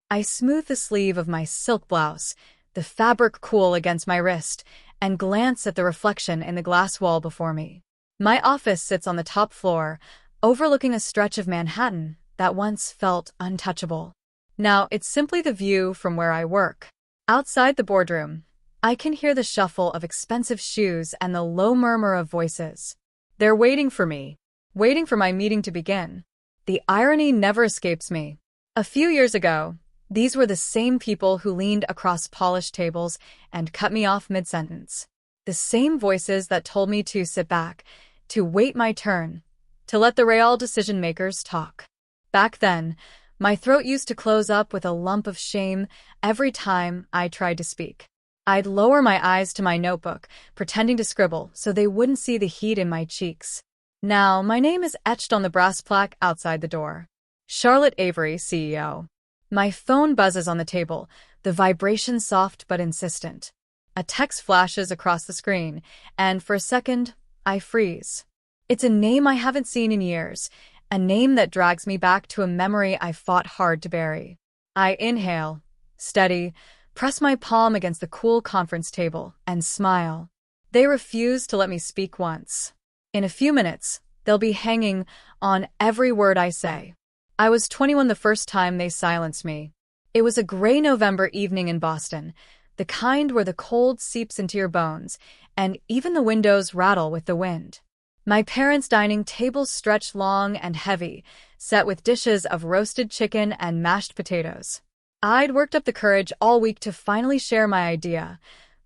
I smoothed the sleeve of my silk blouse, the fabric cool against my wrist, and glance at the reflection in the glass wall before me. My office sits on the top floor, overlooking a stretch of Manhattan that once felt untouchable. Now it's simply the view from where I work. Outside the boardroom, I can hear the shuffle of expensive shoes and the low murmur of voices. They're waiting for me, waiting for my meeting to begin. The irony never escapes me. A few years ago, these were the same people who leaned across polished tables and cut me off mid-sentence. The same voices that told me to sit back, to wait my turn, to let the real decision-makers talk. Back then, my throat used to close up with a lump of shame every time I tried to speak. I'd lower my eyes to my notebook, pretending to scribble so they wouldn't see the heat in my cheeks. Now, my name is etched on the brass plaque outside the door. Charlotte Avery, CEO. My phone buzzes on the table, the vibration soft but insistent. A text flashes across the screen, and for a second, I freeze. It's a name I haven't seen in years, a name that drags me back to a memory I fought hard to bury. I inhale, steady, press my palm against the cool conference table, and smile. They refuse to let me speak once. In a few minutes, they'll be hanging on every word I say. I was 21 the first time they silenced me. It was a gray November evening in Boston, the kind where the cold seeps into your bones, and even the windows rattle with the wind. My parents' dining table stretched long and heavy, set with dishes of roasted chicken and mashed potatoes. I'd worked up the courage all week to finally share my idea,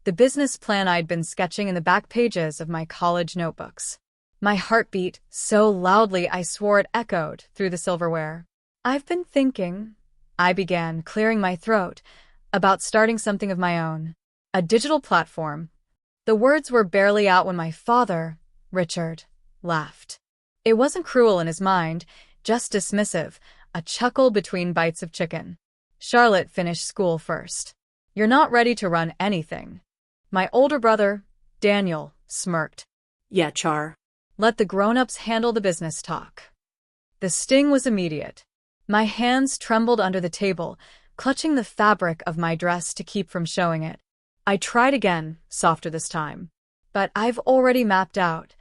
the business plan I'd been sketching in the back pages of my college notebooks. My heart beat so loudly I swore it echoed through the silverware. I've been thinking, I began, clearing my throat, about starting something of my own. A digital platform. The words were barely out when my father, Richard, laughed. It wasn't cruel in his mind, just dismissive, a chuckle between bites of chicken. Charlotte finished school first. You're not ready to run anything. My older brother, Daniel, smirked. Yeah, Char. Let the grown-ups handle the business talk. The sting was immediate. My hands trembled under the table, clutching the fabric of my dress to keep from showing it. I tried again, softer this time. But I've already mapped out.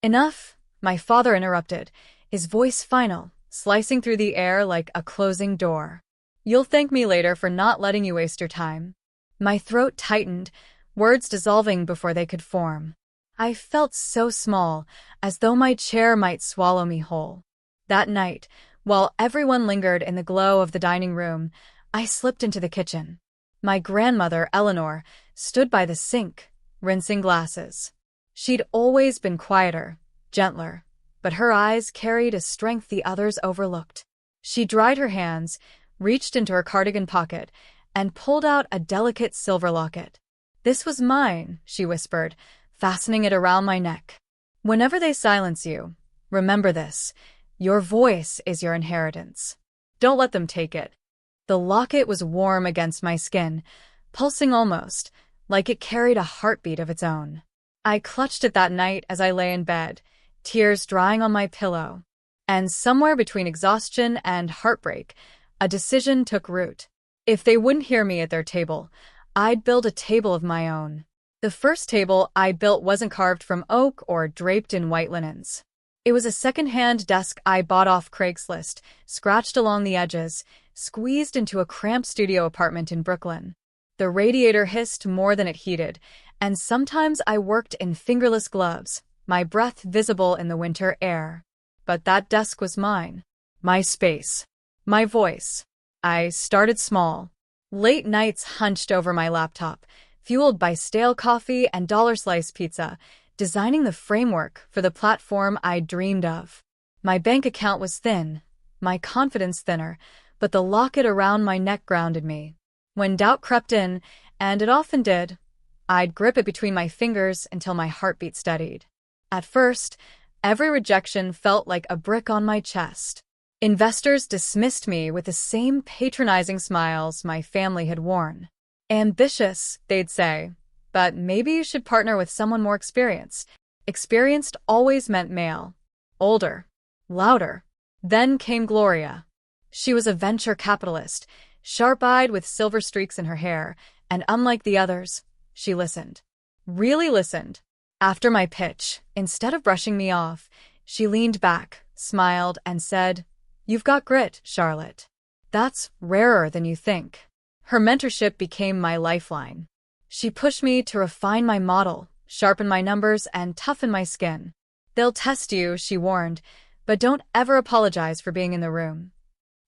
Enough, my father interrupted, his voice final, slicing through the air like a closing door. You'll thank me later for not letting you waste your time. My throat tightened, words dissolving before they could form. I felt so small, as though my chair might swallow me whole. That night, while everyone lingered in the glow of the dining room, I slipped into the kitchen. My grandmother, Eleanor, stood by the sink, rinsing glasses. She'd always been quieter, gentler, but her eyes carried a strength the others overlooked. She dried her hands, reached into her cardigan pocket, and pulled out a delicate silver locket. This was mine, she whispered, fastening it around my neck. Whenever they silence you, remember this. Your voice is your inheritance. Don't let them take it. The locket was warm against my skin, pulsing almost, like it carried a heartbeat of its own. I clutched it that night as I lay in bed, tears drying on my pillow. And somewhere between exhaustion and heartbreak, a decision took root. If they wouldn't hear me at their table, I'd build a table of my own. The first table I built wasn't carved from oak or draped in white linens. It was a second-hand desk I bought off Craigslist, scratched along the edges, squeezed into a cramped studio apartment in Brooklyn. The radiator hissed more than it heated, and sometimes I worked in fingerless gloves, my breath visible in the winter air. But that desk was mine. My space. My voice. I started small. Late nights hunched over my laptop, fueled by stale coffee and dollar-slice pizza, designing the framework for the platform I dreamed of. My bank account was thin, my confidence thinner, but the locket around my neck grounded me. When doubt crept in, and it often did, I'd grip it between my fingers until my heartbeat steadied. At first, every rejection felt like a brick on my chest. Investors dismissed me with the same patronizing smiles my family had worn. Ambitious, they'd say, but maybe you should partner with someone more experienced. Experienced always meant male. Older. Louder. Then came Gloria. She was a venture capitalist, sharp-eyed with silver streaks in her hair, and unlike the others, she listened. Really listened. After my pitch, instead of brushing me off, she leaned back, smiled, and said, "You've got grit, Charlotte. That's rarer than you think." Her mentorship became my lifeline. She pushed me to refine my model, sharpen my numbers, and toughen my skin. "They'll test you," she warned, "but don't ever apologize for being in the room."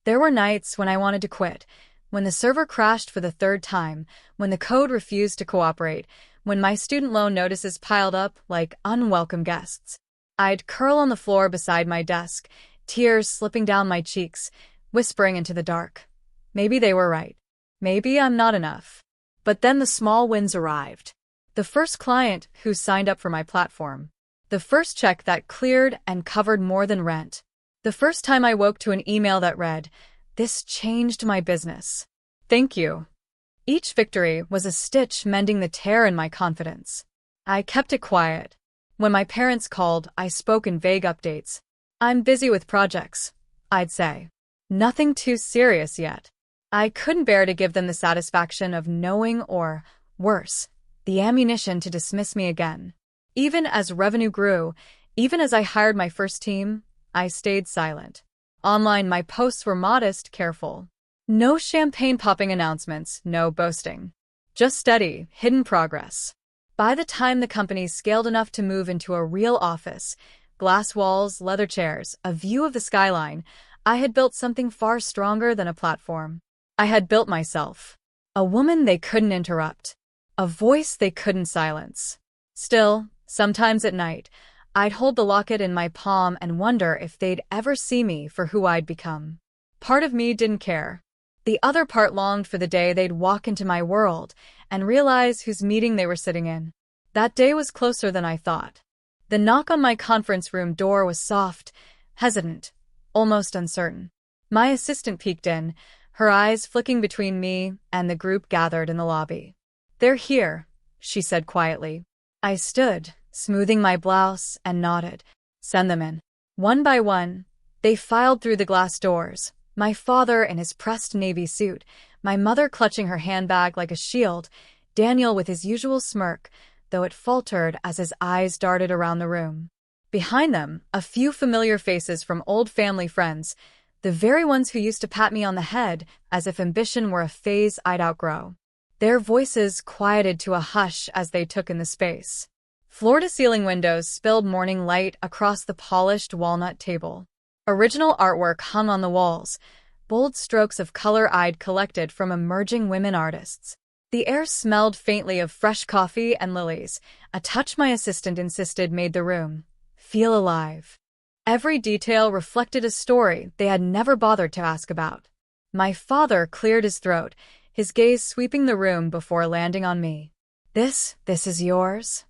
There were nights when I wanted to quit, when the server crashed for the third time, when the code refused to cooperate, when my student loan notices piled up like unwelcome guests. I'd curl on the floor beside my desk, tears slipping down my cheeks, whispering into the dark. Maybe they were right. Maybe I'm not enough. But then the small wins arrived. The first client who signed up for my platform. The first check that cleared and covered more than rent. The first time I woke to an email that read, "This changed my business. Thank you." Each victory was a stitch mending the tear in my confidence. I kept it quiet. When my parents called, I spoke in vague updates. "I'm busy with projects," I'd say. Nothing too serious yet. I couldn't bear to give them the satisfaction of knowing or, worse, the ammunition to dismiss me again. Even as revenue grew, even as I hired my first team, I stayed silent. Online, my posts were modest, careful. No champagne-popping announcements, no boasting. Just steady, hidden progress. By the time the company scaled enough to move into a real office, glass walls, leather chairs, a view of the skyline, I had built something far stronger than a platform. I had built myself. A woman they couldn't interrupt. A voice they couldn't silence. Still, sometimes at night, I'd hold the locket in my palm and wonder if they'd ever see me for who I'd become. Part of me didn't care. The other part longed for the day they'd walk into my world and realize whose meeting they were sitting in. That day was closer than I thought. The knock on my conference room door was soft, hesitant, almost uncertain. My assistant peeked in, her eyes flicking between me and the group gathered in the lobby. "They're here," she said quietly. I stood, smoothing my blouse, and nodded. "Send them in." One by one, they filed through the glass doors. My father in his pressed navy suit, my mother clutching her handbag like a shield, Daniel with his usual smirk, though it faltered as his eyes darted around the room. Behind them, a few familiar faces from old family friends, the very ones who used to pat me on the head as if ambition were a phase I'd outgrow. Their voices quieted to a hush as they took in the space. Floor-to-ceiling windows spilled morning light across the polished walnut table. Original artwork hung on the walls, bold strokes of color I'd collected from emerging women artists. The air smelled faintly of fresh coffee and lilies, a touch my assistant insisted made the room feel alive. Every detail reflected a story they had never bothered to ask about. My father cleared his throat, his gaze sweeping the room before landing on me. This is yours?"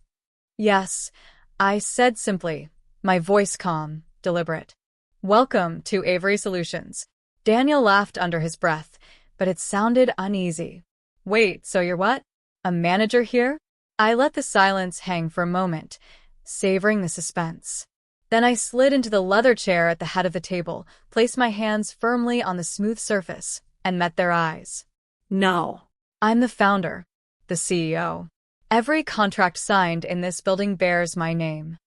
"Yes," I said simply, my voice calm, deliberate. "Welcome to Avery Solutions." Daniel laughed under his breath, but it sounded uneasy. "Wait, so you're what? A manager here?" I let the silence hang for a moment, savoring the suspense. Then I slid into the leather chair at the head of the table, placed my hands firmly on the smooth surface, and met their eyes. "No. I'm the founder, the CEO. Every contract signed in this building bears my name."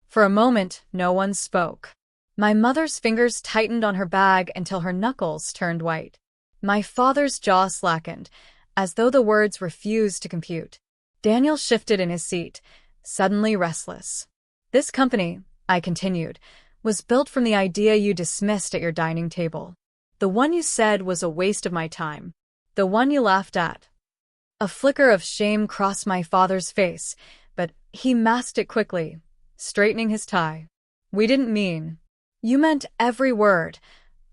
For a moment, no one spoke. My mother's fingers tightened on her bag until her knuckles turned white. My father's jaw slackened, as though the words refused to compute. Daniel shifted in his seat, suddenly restless. "This company," I continued, "was built from the idea you dismissed at your dining table. The one you said was a waste of my time. The one you laughed at." A flicker of shame crossed my father's face, but he masked it quickly, straightening his tie. "We didn't mean." "You meant every word."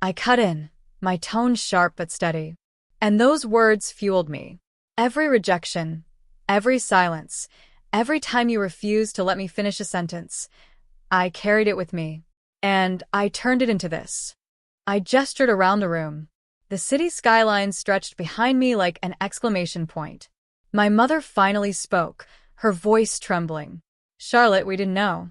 I cut in, my tone sharp but steady. And those words fueled me. Every rejection, every silence, every time you refused to let me finish a sentence, I carried it with me. And I turned it into this. I gestured around the room. The city skyline stretched behind me like an exclamation point. My mother finally spoke, her voice trembling. "Charlotte, we didn't know."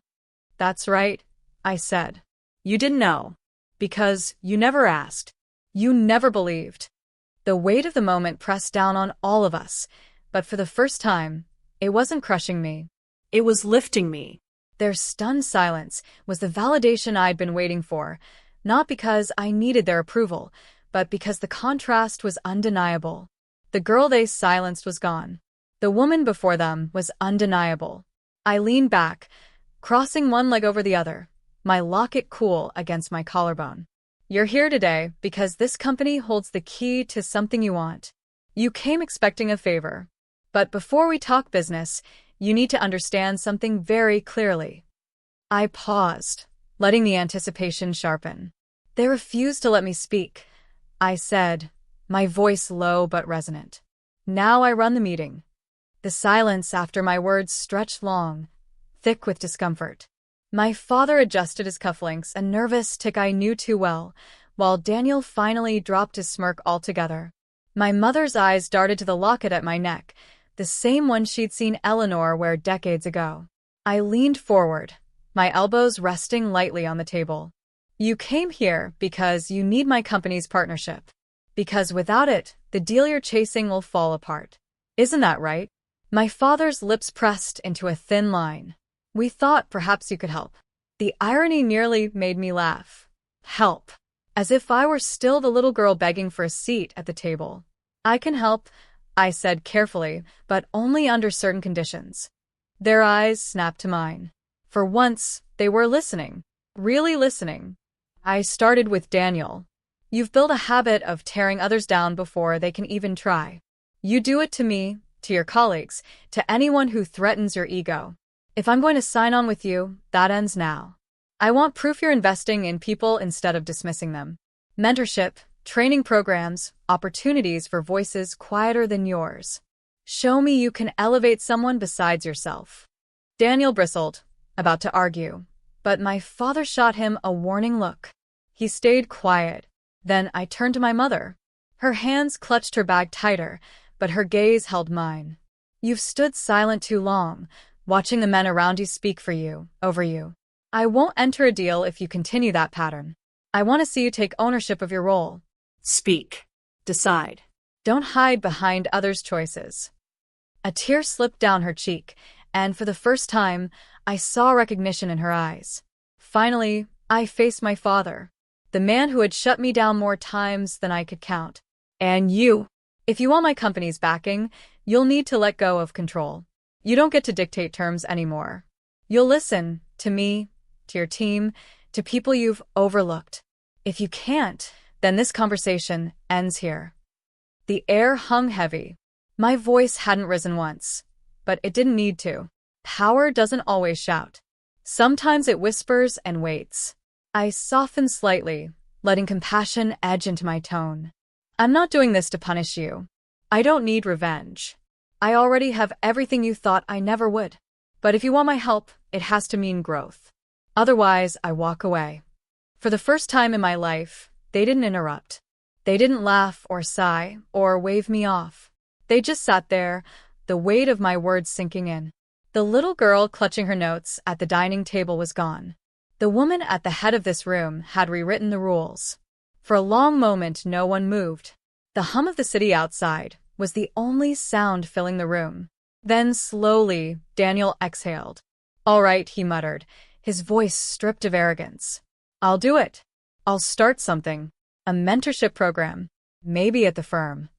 "That's right," I said. "You didn't know. Because you never asked. You never believed." The weight of the moment pressed down on all of us, but for the first time, it wasn't crushing me. It was lifting me. Their stunned silence was the validation I'd been waiting for, not because I needed their approval, but because the contrast was undeniable. The girl they silenced was gone. The woman before them was undeniable. I leaned back, crossing one leg over the other, my locket cool against my collarbone. You're here today because this company holds the key to something you want. You came expecting a favor. But before we talk business, you need to understand something very clearly. I paused, letting the anticipation sharpen. They refused to let me speak. I said, my voice low but resonant. Now I run the meeting. The silence after my words stretched long, thick with discomfort. My father adjusted his cufflinks, a nervous tick I knew too well, while Daniel finally dropped his smirk altogether. My mother's eyes darted to the locket at my neck, the same one she'd seen Eleanor wear decades ago. I leaned forward, my elbows resting lightly on the table. You came here because you need my company's partnership. Because without it, the deal you're chasing will fall apart. Isn't that right? My father's lips pressed into a thin line. We thought perhaps you could help. The irony nearly made me laugh. Help. As if I were still the little girl begging for a seat at the table. I can help, I said carefully, but only under certain conditions. Their eyes snapped to mine. For once, they were listening. Really listening. I started with Daniel. You've built a habit of tearing others down before they can even try. You do it to me, to your colleagues, to anyone who threatens your ego. If I'm going to sign on with you, that ends now. I want proof you're investing in people instead of dismissing them. Mentorship, training programs, opportunities for voices quieter than yours. Show me you can elevate someone besides yourself. Daniel bristled, about to argue, but my father shot him a warning look. He stayed quiet. Then I turned to my mother. Her hands clutched her bag tighter, but her gaze held mine. You've stood silent too long, watching the men around you speak for you, over you. I won't enter a deal if you continue that pattern. I want to see you take ownership of your role. Speak. Decide. Don't hide behind others' choices. A tear slipped down her cheek, and for the first time, I saw recognition in her eyes. Finally, I faced my father, the man who had shut me down more times than I could count. And you. If you want my company's backing, you'll need to let go of control. You don't get to dictate terms anymore. You'll listen to me, to your team, to people you've overlooked. If you can't, then this conversation ends here. The air hung heavy. My voice hadn't risen once, but it didn't need to. Power doesn't always shout. Sometimes it whispers and waits. I softened slightly, letting compassion edge into my tone. I'm not doing this to punish you. I don't need revenge. I already have everything you thought I never would. But if you want my help, it has to mean growth. Otherwise, I walk away. For the first time in my life, they didn't interrupt. They didn't laugh or sigh or wave me off. They just sat there, the weight of my words sinking in. The little girl clutching her notes at the dining table was gone. The woman at the head of this room had rewritten the rules. For a long moment, no one moved. The hum of the city outside was the only sound filling the room. Then slowly, Daniel exhaled. All right, he muttered, his voice stripped of arrogance. I'll do it. I'll start something. A mentorship program. Maybe at the firm.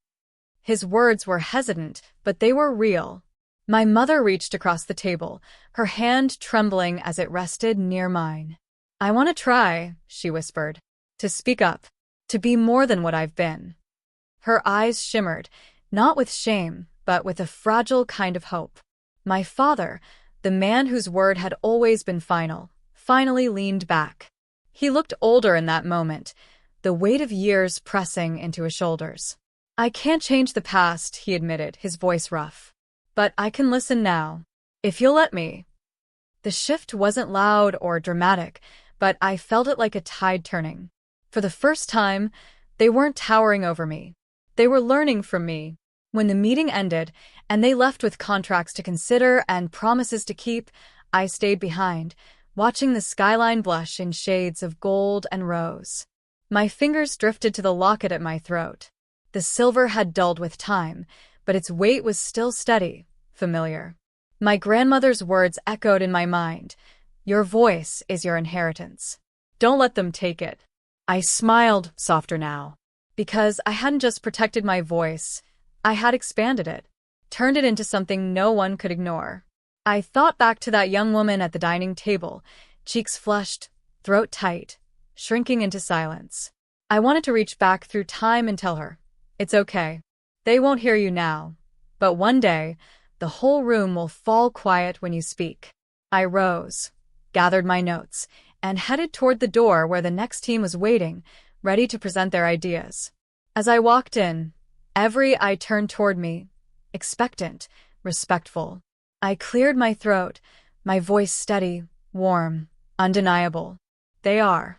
His words were hesitant, but they were real. My mother reached across the table, her hand trembling as it rested near mine. I want to try, she whispered. To speak up. To be more than what I've been. Her eyes shimmered, not with shame, but with a fragile kind of hope. My father, the man whose word had always been final, finally leaned back. He looked older in that moment, the weight of years pressing into his shoulders. I can't change the past, he admitted, his voice rough. But I can listen now, if you'll let me. The shift wasn't loud or dramatic, but I felt it like a tide turning. For the first time, they weren't towering over me. They were learning from me. When the meeting ended, and they left with contracts to consider and promises to keep, I stayed behind, watching the skyline blush in shades of gold and rose. My fingers drifted to the locket at my throat. The The silver had dulled with time, but its weight was still steady, familiar. My grandmother's words echoed in my mind. Your voice is your inheritance. Don't let them take it. I smiled, softer now, because I hadn't just protected my voice, I had expanded it, turned it into something no one could ignore. I thought back to that young woman at the dining table, cheeks flushed, throat tight, shrinking into silence. I wanted to reach back through time and tell her, it's okay. They won't hear you now, but one day, the whole room will fall quiet when you speak. I rose, gathered my notes, and headed toward the door where the next team was waiting, ready to present their ideas. As I walked in, every eye turned toward me, expectant, respectful. I cleared my throat, my voice steady, warm, undeniable. They are.